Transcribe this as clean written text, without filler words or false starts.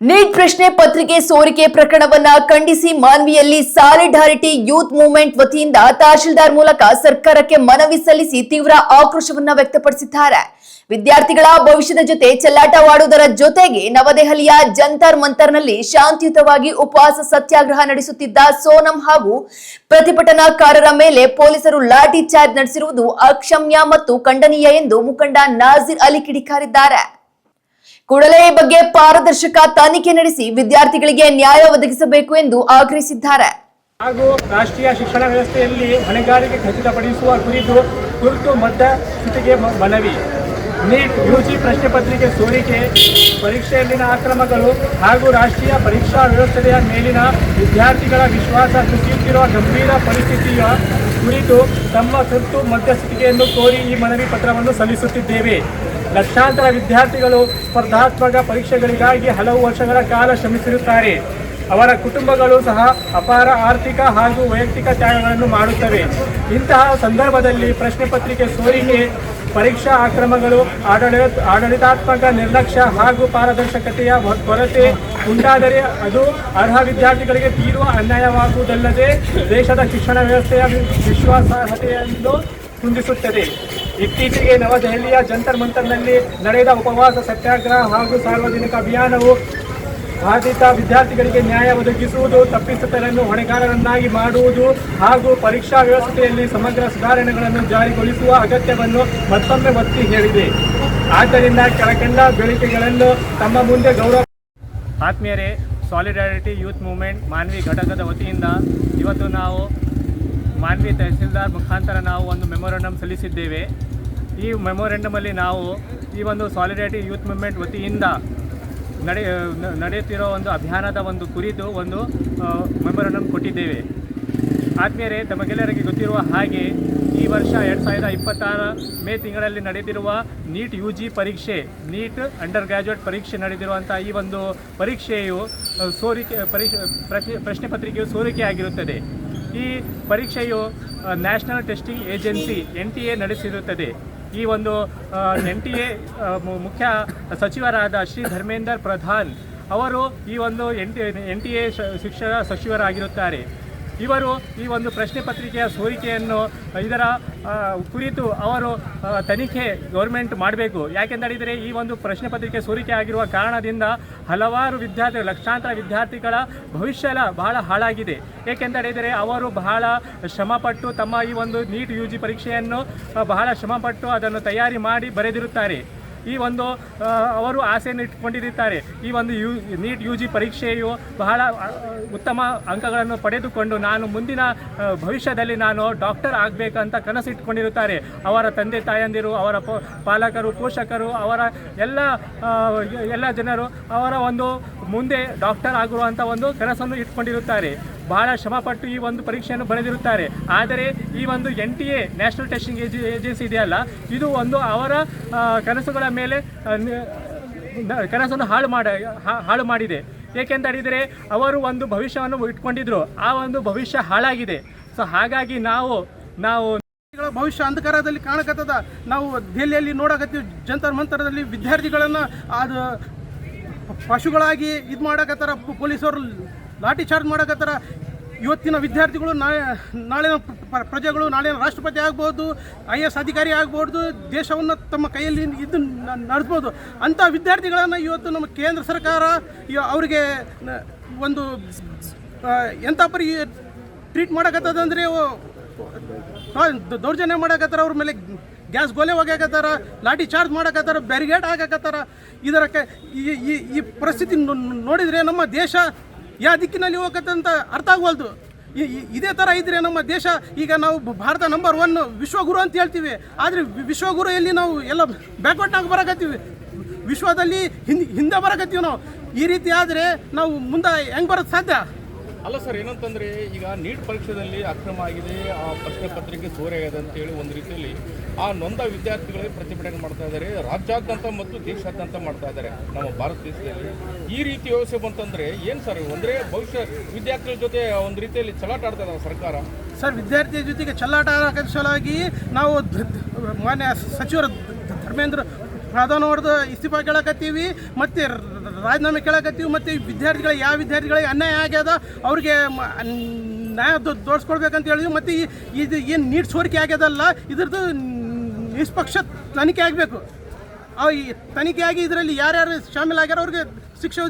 Neat ಪ್ರಶ್ನೆ ಪತ್ರಿಕೆ ಸೋರಿಕೆ ಪ್ರಕರಣವನ್ನ ಖಂಡಿಸಿ ಮಾನ್ವಿಯಲ್ಲಿ ಸಾಲಿಡಾರಿಟಿ ಯೂತ್ ಮೂವ್ಮೆಂಟ್ ವತಿಯಿಂದ ತಹಶೀಲ್ದಾರ್ ಮೂಲಕ ಸರ್ಕಾರಕ್ಕೆ ಮನವಿ ಸಲ್ಲಿಸಿ ತೀವ್ರ ಆಕ್ರೋಶವನ್ನ ವ್ಯಕ್ತಪಡಿಸಿದ್ದಾರೆ. ವಿದ್ಯಾರ್ಥಿಗಳ ಭವಿಷ್ಯದ ಜೊತೆ ಚೆಲ್ಲಾಟವಾಡುವುದರ ಜೊತೆಗೆ ನವದೆಹಲಿಯ ಜಂತರ್ ಮಂತರ್ನಲ್ಲಿ ಶಾಂತಿಯುತವಾಗಿ ಉಪವಾಸ ಸತ್ಯಾಗ್ರಹ ನಡೆಸುತ್ತಿದ್ದ ಸೋನಂ ಹಾಗೂ ಪ್ರತಿಭಟನಾಕಾರರ ಮೇಲೆ ಪೊಲೀಸರು ಲಾಠಿ ಚಾರ್ಜ್ ನಡೆಸಿರುವುದು ಅಕ್ಷಮ್ಯ ಮತ್ತು ಖಂಡನೀಯ ಎಂದು ಮುಖಂಡ ನಾಜೀರ್ ಅಲಿ ಕಿಡಿಕಾರಿದ್ದಾರೆ. ಕೂಡಲೇ ಈ ಬಗ್ಗೆ ಪಾರದರ್ಶಕ ತನಿಖೆ ನಡೆಸಿ ವಿದ್ಯಾರ್ಥಿಗಳಿಗೆ ನ್ಯಾಯ ಒದಗಿಸಬೇಕು ಎಂದು ಆಗ್ರಹಿಸಿದ್ದಾರೆ. ಹಾಗೂ ರಾಷ್ಟ್ರೀಯ ಶಿಕ್ಷಣ ವ್ಯವಸ್ಥೆಯಲ್ಲಿ ಹೊಣೆಗಾರಿಕೆ ಖಚಿತಪಡಿಸುವ ಕುರಿತು ಮಧ್ಯಸ್ಥಿತಿಗೆ ಮನವಿ. ನೀಟ್ ಯುಜಿ ಪ್ರಶ್ನೆ ಪತ್ರಿಕೆ ಸೋರಿಕೆ, ಪರೀಕ್ಷೆಯಲ್ಲಿನ ಅಕ್ರಮಗಳು ಹಾಗೂ ರಾಷ್ಟ್ರೀಯ ಪರೀಕ್ಷಾ ವ್ಯವಸ್ಥೆಯ ಮೇಲಿನ ವಿದ್ಯಾರ್ಥಿಗಳ ವಿಶ್ವಾಸ ಕುಸಿಯುತ್ತಿರುವ ಗಂಭೀರ ಪರಿಸ್ಥಿತಿಯ ಕುರಿತು ತಮ್ಮ ತುರ್ತು ಮಧ್ಯಸ್ಥಿತಿಯನ್ನು ಕೋರಿ ಈ ಮನವಿ ಪತ್ರವನ್ನು ಸಲ್ಲಿಸುತ್ತಿದ್ದೇವೆ. ಲಕ್ಷಾಂತರ ವಿದ್ಯಾರ್ಥಿಗಳು ಸ್ಪರ್ಧಾತ್ಮಕ ಪರೀಕ್ಷೆಗಳಿಗಾಗಿ ಹಲವು ವರ್ಷಗಳ ಕಾಲ ಶ್ರಮಿಸಿರುತ್ತಾರೆ. ಅವರ ಕುಟುಂಬಗಳು ಸಹ ಅಪಾರ ಆರ್ಥಿಕ ಹಾಗೂ ವೈಯಕ್ತಿಕ ತ್ಯಾಗಗಳನ್ನು ಮಾಡುತ್ತವೆ. ಇಂತಹ ಸಂದರ್ಭದಲ್ಲಿ ಪ್ರಶ್ನೆ ಪತ್ರಿಕೆ ಸೋರಿಕೆ, ಪರೀಕ್ಷಾ ಅಕ್ರಮಗಳು, ಆಡಳಿತಾತ್ಮಕ ನಿರ್ಲಕ್ಷ್ಯ ಹಾಗೂ ಪಾರದರ್ಶಕತೆಯ ಕೊರತೆ ಉಂಟಾದರೆ ಅದು ಅರ್ಹ ವಿದ್ಯಾರ್ಥಿಗಳಿಗೆ ತೀವ್ರ ಅನ್ಯಾಯವಾಗುವುದಲ್ಲದೆ ದೇಶದ ಶಿಕ್ಷಣ ವ್ಯವಸ್ಥೆಯ ವಿಶ್ವಾಸಾರ್ಹತೆಯನ್ನು ಕುಂದಿಸುತ್ತದೆ. ಇತ್ತೀಚೆಗೆ ನವದೆಹಲಿಯ ಜಂತರ್ ಮಂತರ್ನಲ್ಲಿ ನಡೆದ ಉಪವಾಸ ಸತ್ಯಾಗ್ರಹ ಹಾಗೂ ಸಾರ್ವಜನಿಕ ಅಭಿಯಾನವು ಬಾಧಿತ ವಿದ್ಯಾರ್ಥಿಗಳಿಗೆ ನ್ಯಾಯ ಒದಗಿಸುವುದು, ತಪ್ಪಿತಸ್ಥರನ್ನು ಹೊಣೆಗಾರರನ್ನಾಗಿ ಮಾಡುವುದು ಹಾಗೂ ಪರೀಕ್ಷಾ ವ್ಯವಸ್ಥೆಯಲ್ಲಿ ಸಮಗ್ರ ಸುಧಾರಣೆಗಳನ್ನು ಜಾರಿಗೊಳಿಸುವ ಅಗತ್ಯವನ್ನು ಮತ್ತೊಮ್ಮೆ ಒತ್ತಿ ಹೇಳಿದೆ. ಆದ್ದರಿಂದ ಕೆಳಕಂಡ ಬೇಡಿಕೆಗಳನ್ನು ತಮ್ಮ ಮುಂದೆ ಗೌರವ. ಆತ್ಮೀಯರೇ, ಸಾಲಿಡಾರಿಟಿ ಯೂತ್ ಮೂವ್ಮೆಂಟ್ ಮಾನ್ವಿ ಘಟಕದ ವತಿಯಿಂದ ಇವತ್ತು ನಾವು ಮಾನ್ವಿ ತಹಸೀಲ್ದಾರ್ ಮುಖಾಂತರ ನಾವು ಒಂದು ಮೆಮೊರಂಡಮ್ ಸಲ್ಲಿಸಿದ್ದೇವೆ. ಈ ಮೆಮೊರಂಡಮಲ್ಲಿ ನಾವು ಈ ಒಂದು ಸಾಲಿಡಾರಿಟಿ ಯೂತ್ ಮೂವ್ಮೆಂಟ್ ವತಿಯಿಂದ ನಡೆಯುತ್ತಿರೋ ಒಂದು ಅಭಿಯಾನದ ಒಂದು ಕುರಿತು ಒಂದು ಮೆಮೊರಂಡಮ್ ಕೊಟ್ಟಿದ್ದೇವೆ. ಆದ್ಮೇಲೆ ತಮಗೆಲ್ಲರಿಗೆ ಗೊತ್ತಿರುವ ಹಾಗೆ ಈ ವರ್ಷ 2026 ಮೇ ತಿಂಗಳಲ್ಲಿ ನಡೆದಿರುವ ನೀಟ್ UG ಪರೀಕ್ಷೆ, ನೀಟ್ ಅಂಡರ್ ಗ್ರ್ಯಾಜುಯೇಟ್ ಪರೀಕ್ಷೆ ನಡೆದಿರುವಂಥ ಈ ಒಂದು ಪರೀಕ್ಷೆಯು ಪ್ರಶ್ನೆ ಪತ್ರಿಕೆಯು ಸೋರಿಕೆಯಾಗಿರುತ್ತದೆ. ಈ ಪರೀಕ್ಷೆಯು ನ್ಯಾಷನಲ್ ಟೆಸ್ಟಿಂಗ್ ಏಜೆನ್ಸಿ NTA ನಡೆಸಿರುತ್ತದೆ. ಈ ಒಂದು NTA ಮುಖ್ಯ ಸಚಿವರಾದ ಶ್ರೀ ಧರ್ಮೇಂದ್ರ ಪ್ರಧಾನ್ ಅವರು ಈ ಒಂದು NTA ಶಿಕ್ಷಣ ಸಚಿವರಾಗಿರುತ್ತಾರೆ. ಇವರು ಈ ಒಂದು ಪ್ರಶ್ನೆ ಪತ್ರಿಕೆಯ ಸೋರಿಕೆಯನ್ನು ಇದರ ಕುರಿತು ಅವರು ತನಿಖೆ ಗೌರ್ಮೆಂಟ್ ಮಾಡಬೇಕು. ಯಾಕೆಂದರೆ ಈ ಒಂದು ಪ್ರಶ್ನೆ ಪತ್ರಿಕೆ ಸೋರಿಕೆ ಆಗಿರುವ ಕಾರಣದಿಂದ ಹಲವಾರು ವಿದ್ಯಾರ್ಥಿಗಳು, ಲಕ್ಷಾಂತರ ವಿದ್ಯಾರ್ಥಿಗಳ ಭವಿಷ್ಯ ಬಹಳ ಹಾಳಾಗಿದೆ. ಏಕೆಂದರೆ ಅವರು ಬಹಳ ಶ್ರಮಪಟ್ಟು ತಮ್ಮ ಈ ಒಂದು ನೀಟ್ UG ಪರೀಕ್ಷೆಯನ್ನು ಬಹಳ ಶ್ರಮಪಟ್ಟು ಅದನ್ನು ತಯಾರಿ ಮಾಡಿ ಬರೆದಿರುತ್ತಾರೆ. ಈ ಒಂದು ಅವರು ಆಸೆಯನ್ನು ಇಟ್ಟುಕೊಂಡಿರುತ್ತಾರೆ. ಈ ಒಂದು ನೀಟ್ UG ಪರೀಕ್ಷೆಯು ಬಹಳ ಉತ್ತಮ ಅಂಕಗಳನ್ನು ಪಡೆದುಕೊಂಡು ನಾನು ಮುಂದಿನ ಭವಿಷ್ಯದಲ್ಲಿ ನಾನು ಡಾಕ್ಟರ್ ಆಗಬೇಕಂತ ಕನಸು ಇಟ್ಕೊಂಡಿರುತ್ತಾರೆ. ಅವರ ತಂದೆ ತಾಯಂದಿರು, ಅವರ ಪಾಲಕರು, ಪೋಷಕರು, ಅವರ ಎಲ್ಲ ಜನರು ಅವರ ಒಂದು ಮುಂದೆ ಡಾಕ್ಟರ್ ಆಗಿರುವಂಥ ಒಂದು ಕನಸನ್ನು ಇಟ್ಕೊಂಡಿರುತ್ತಾರೆ. ಬಹಳ ಶ್ರಮಪಟ್ಟು ಈ ಒಂದು ಪರೀಕ್ಷೆಯನ್ನು ಬರೆದಿರುತ್ತಾರೆ. ಆದರೆ ಈ ಒಂದು NTA ನ್ಯಾಷನಲ್ ಟೆಸ್ಟಿಂಗ್ ಏಜೆನ್ಸಿ ಇದೆಯಲ್ಲ, ಇದು ಒಂದು ಅವರ ಕನಸುಗಳ ಮೇಲೆ ಕನಸನ್ನು ಹಾಳು ಮಾಡಿದೆ. ಏಕೆಂದರೆ ಅವರು ಒಂದು ಭವಿಷ್ಯವನ್ನು ಇಟ್ಕೊಂಡಿದ್ರು, ಆ ಒಂದು ಭವಿಷ್ಯ ಹಾಳಾಗಿದೆ. ಸೊ ಹಾಗಾಗಿ ನಾವು ಭವಿಷ್ಯ ಅಂಧಕಾರದಲ್ಲಿ ಕಾಣಕತ್ತದ. ನಾವು ದೆಹಲಿಯಲ್ಲಿ ನೋಡಕತ್ತೀವಿ, ಜಂತರ್ ಮಂತರದಲ್ಲಿ ವಿದ್ಯಾರ್ಥಿಗಳನ್ನು ಅದು ಪಶುಗಳಾಗಿ ಇದು ಮಾಡಕತ್ತಾರ, ಪೊಲೀಸರು ಲಾಠಿ ಚಾರ್ಜ್ ಮಾಡಕತ್ತಾರ. ಇವತ್ತಿನ ವಿದ್ಯಾರ್ಥಿಗಳು ನಾಳಿನ ಪ್ರಜೆಗಳು, ನಾಳಿನ ರಾಷ್ಟ್ರಪತಿ ಆಗ್ಬೋದು, IAS ಅಧಿಕಾರಿ ಆಗ್ಬೋದು, ದೇಶವನ್ನು ತಮ್ಮ ಕೈಯಲ್ಲಿ ಇದು ನಡೆಸ್ಬೋದು. ಅಂಥ ವಿದ್ಯಾರ್ಥಿಗಳನ್ನು ಇವತ್ತು ನಮ್ಮ ಕೇಂದ್ರ ಸರ್ಕಾರ ಅವರಿಗೆ ಒಂದು ಎಂಥ ಪರಿ ಟ್ರೀಟ್ ಮಾಡಕತ್ತದಂದರೆ ದೌರ್ಜನ್ಯ ಮಾಡಕತ್ತಾರ. ಅವ್ರ ಮೇಲೆ ಗ್ಯಾಸ್ ಗೋಲೆ ಹೋಗ್ಯಾಕತ್ತಾರ, ಲಾಠಿ ಚಾರ್ಜ್ ಮಾಡಕತ್ತಾರ, ಬ್ಯಾರಿಗೇಡ್ ಹಾಕಕತ್ತಾರ. ಈ ಪರಿಸ್ಥಿತಿ ನೋಡಿದರೆ ನಮ್ಮ ದೇಶ ಯಾವ ದಿಕ್ಕಿನಲ್ಲಿ ಹೋಗತ್ತಂತ ಅರ್ಥ ಆಗವಲ್ದು. ಇದೇ ಥರ ಇದ್ದರೆ ನಮ್ಮ ದೇಶ, ಈಗ ನಾವು ಭಾರತ ನಂಬರ್ 1 ವಿಶ್ವಗುರು ಅಂತ ಹೇಳ್ತೀವಿ, ಆದರೆ ವಿಶ್ವಗುರು ನಾವು ಎಲ್ಲ ಬ್ಯಾಕ್ವರ್ಡ್ನಾಗ ಬರಕತ್ತೀವಿ, ವಿಶ್ವದಲ್ಲಿ ಹಿಂದೆ ಬರಕತ್ತೀವಿ. ನಾವು ಈ ರೀತಿ ಆದರೆ ನಾವು ಮುಂದೆ ಹೆಂಗೆ ಬರೋದು ಸಾಧ್ಯ? ಅಲ್ಲ ಸರ್, ಏನಂತಂದರೆ ಈಗ ನೀಟ್ ಪರೀಕ್ಷೆಯಲ್ಲಿ ಅಕ್ರಮ ಆಗಿದೆ, ಆ ಪ್ರಶ್ನೆ ಪತ್ರಿಕೆ ಸೋರೆಯಾಗಿದೆ ಅಂತೇಳಿ ಒಂದು ರೀತಿಯಲ್ಲಿ ಆ ನೊಂದ ವಿದ್ಯಾರ್ಥಿಗಳಿಗೆ ಪ್ರತಿಭಟನೆ ಮಾಡ್ತಾ ಇದ್ದಾರೆ. ರಾಜ್ಯಾದ್ಯಂತ ಮತ್ತು ದೇಶಾದ್ಯಂತ ಮಾಡ್ತಾ ಇದ್ದಾರೆ ನಮ್ಮ ಭಾರತ ದೇಶದಲ್ಲಿ. ಈ ರೀತಿ ವ್ಯವಸ್ಥೆ ಬಂತಂದರೆ ಏನು ಸರ್? ಅಂದರೆ ಭವಿಷ್ಯ ವಿದ್ಯಾರ್ಥಿಗಳ ಜೊತೆ ಒಂದು ರೀತಿಯಲ್ಲಿ ಚಲಾಟ ಆಡ್ತಾ ಇದ್ದಾವೆ ಸರ್ಕಾರ. ಸರ್, ವಿದ್ಯಾರ್ಥಿಯ ಜೊತೆಗೆ ಚಲಾಟ ಸಲುವಾಗಿ ನಾವು ಮಾನ್ಯ ಸಚಿವರು ಧರ್ಮೇಂದ್ರ ಪ್ರಧಾನ್ ಅವ್ರದ್ದು ಇಸ್ತೀಫಾ ಕೇಳಕತ್ತೀವಿ. ಮತ್ತು ರಾಜೀನಾಮೆ ಕೇಳಕತ್ತೀವಿ. ಮತ್ತು ವಿದ್ಯಾರ್ಥಿಗಳಿಗೆ ಯಾವ ವಿದ್ಯಾರ್ಥಿಗಳಿಗೆ ಅನ್ಯಾಯ ಆಗ್ಯದ ಅವ್ರಿಗೆ ನ್ಯಾಯ ತೋರಿಸ್ಕೊಡ್ಬೇಕಂತ ಹೇಳಿದ್ವಿ. ಮತ್ತು ಇದು ಏನು ನೀಟ್ ಸೋರಿಕೆ ಆಗ್ಯದಲ್ಲ, ಇದ್ರದ್ದು ನಿಷ್ಪಕ್ಷ ತನಿಖೆ ಆಗಬೇಕು. ಈ ತನಿಖೆಯಾಗಿ ಇದರಲ್ಲಿ ಯಾರ್ಯಾರು ಶಾಮೀಲಾಗ್ಯಾರ ಅವ್ರಿಗೆ ಶಿಕ್ಷೆ